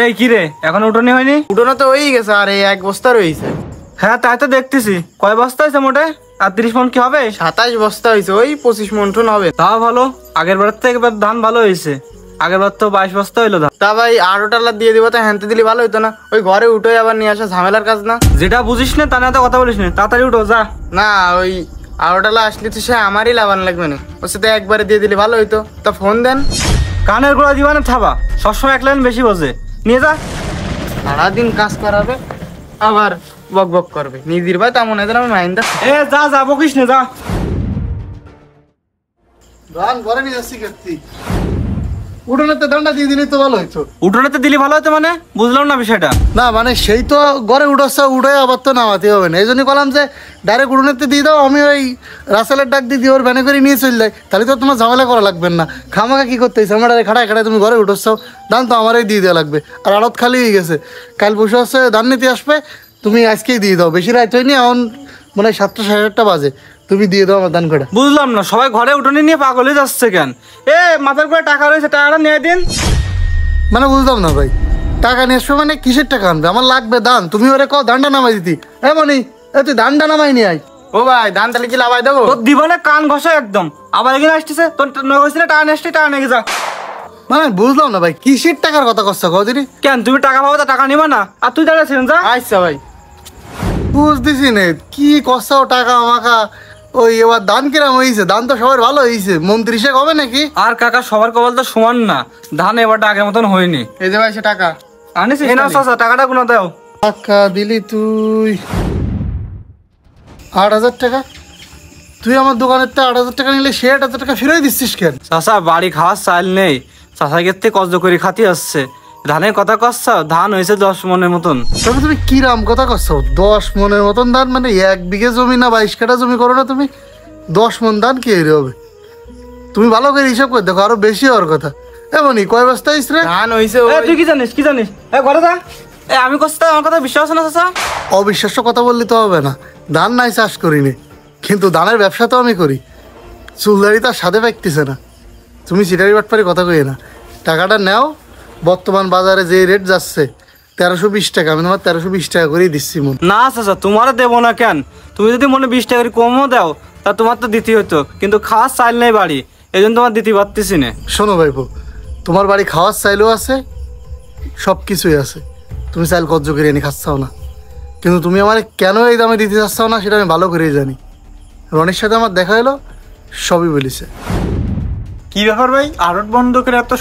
এই কি রে, এখন উঠোনি হয়নি? উঠোনো তো হয়েই গেছে, আর এই এক বস্তা রয়েছে। হ্যাঁ তাই তো দেখতেছি। কয় বস্তা হয়েছে মোটে? আর 30 মন কি হবে? 27 বস্তা হয়েছে, ওই 25 মন টন হবে। তা ভালো, আগের বার থেকে এবার ধান ভালো হয়েছে। আগের বার তো 22 বস্তা হইলো ধান। তা ভাই আরো টালা দিয়ে দিব, তো হ্যানতে দিলে ভালো হইতো না? ওই ঘরে উঠে আবার নিয়ে আসা ঝামেলার কাজ না? যেটা বুঝিস না তা না তো কথা বলিস না, তাড়াতাড়ি উঠো যা। না, ওই আরো টালা আসলে তো সে আমারই লাভান লাগবে না, ওর সাথে একবারে দিয়ে দিলে ভালো হইতো। তা ফোন দেন। কানের গোড়া দিবানে থাবা, সবসময় এক লাইন বেশি বোঝে। নিয়ে যা। সারাদিন কাজ করাবে আবার বক বক করবে, নিজের ভাই তেমন এদের আমি মাইন্ডা। এ যা যা, বকিস না, যা। ধান ঘরে নিয়ে যাচ্ছি ক্ষেত্রে, উঠোনেতে ধানটা দিয়ে দিলে তো ভালো হইতো। উঠোনেতে দিলি ভালো হতো মানে? বুঝলাম না বিষয়টা। না মানে সেই তো ঘরে উঠাচ্ছে, উঠে আবার তো নামাতে হবে না, এই জন্যই বললাম যে ডাইরেক্ট উঠোনেতে দিয়ে দাও, আমি ওই রাসেলের ডাক দিয়ে ওর ভ্যানে করে নিয়ে চলে যাই, তাহলে তো তোমার ঝামেলা করা লাগবে না। খামাকা কি করতে হয়েছে, আমার খাটায় খাটায় তুমি ঘরে উঠোচ্ছ, ধান তো আমারই দিয়ে দেওয়া লাগবে। আর আড়ত খালি হয়ে গেছে, কাল বসে হচ্ছে ধান নিতে আসবে, তুমি আজকেই দিয়ে দাও। বেশি রাত হয়নি, এখন মানে 7টা সাড়ে 7টা বাজে, তুমি দিয়ে দাও আমার ধান কটা। বুঝলাম না, সবাই ঘরে উঠোনে নিয়ে পাগল হয়ে যাচ্ছে কেন? এ মাথার করে টাকা রয়েছে, টাকাটা নিয়ে দিন। মানে বুঝলাম না ভাই, টাকা নিয়ে আসবে মানে কিসের টাকা আনবে? আমার লাগবে ধান, তুমি ওরে কও ধানটা নামাই দিতি। এমনই তুই ধানটা নামাই নিয়ে আয়। ও ভাই ধান তাহলে কি লাভাই দেবো? তোর দিবনে কান ঘষা একদম। আবার এখানে আসতেছে, তোর নগেছিল টাকা নিয়ে আসতে, টাকা নিয়ে যা। মানে বুঝলাম না ভাই, কিসের টাকার কথা করছো কদিনই? কেন তুমি টাকা পাবো, তা টাকা নিবা না? আর তুই দাঁড়াচ্ছিলেন যা। আচ্ছা ভাই, বুঝতেছি না কি করছো টাকা আমাকা। ওই এবার ধান কিরাম হয়েছে? ধান তো সবার ভালো হয়েছে, মন্ত্রী শেখ হবে নাকি? আর কাকা সবার কপাল তো সমান না, ধান এবার আগের মতন হয়নি। এই যে ভাই সে টাকা আনিস এই নাও চাচা, টাকাটা গুনা দাও। টাকা দিলি তুই 8,000 টাকা? তুই আমার দোকানের তো 8,000 টাকা নিলে সে 8,000 টাকা ফিরিয়ে দিচ্ছিস কেন? চাচা বাড়ি খাওয়ার চাল নেই, চাচা ক্ষেত্রে কষ্ট করে খাতি আসছে। ধানের কথা কচ্ছ, ধান হয়েছে 10 মনের মতন। তবে তুমি কিরাম কথা করছো? 10 মনের মতন ধান মানে 1 বিঘে জমি না 22 কাঠা জমি করো না তুমি? 10 মন ধান কি হবে? তুমি ভালো করে হিসাব করে দেখো, আরো বেশি হওয়ার কথা। এমনই কয় বস্তা হইছে রে? ধান হইছে তুই কি জানিস, কি জানিস? ঘরে যা। আমি কষ্ট, আমার কথা বিশ্বাস আছে না চাচা? অবিশ্বাস্য কথা বললে তো হবে না। ধান নাই চাষ করিনি, কিন্তু ধানের ব্যবসা তো আমি করি। চুলদারি তার সাথে পাইতেছে না, তুমি সিটারি বাটপারি কথা কই না। টাকাটা নাও, বর্তমান বাজারে যে রেট যাচ্ছে 1320 টাকা, আমি তোমার 1320 টাকা করেই দিচ্ছি মন। না চাচা, তোমারও দেবো না কেন? তুমি যদি মনে 20 টাকা করে কমও দাও, তা তোমার তো দিতে হতো, কিন্তু খাওয়ার চাইল নেই বাড়ি, এই জন্য তোমার দিতে পারতেছি না। শোনো ভাইপো, তোমার বাড়ি খাওয়ার চাইলেও আছে, সব কিছুই আছে, তুমি চাইল কজ্জ করে এনে খাচ্ছাও না, কিন্তু তুমি আমার কেন এই দামে দিতে চাচ্ছাও না সেটা আমি ভালো করেই জানি। রনির সাথে আমার দেখা হলো, সবই বলিছে। কি ব্যাপার ভাই, আড়ত বন্ধ করে এত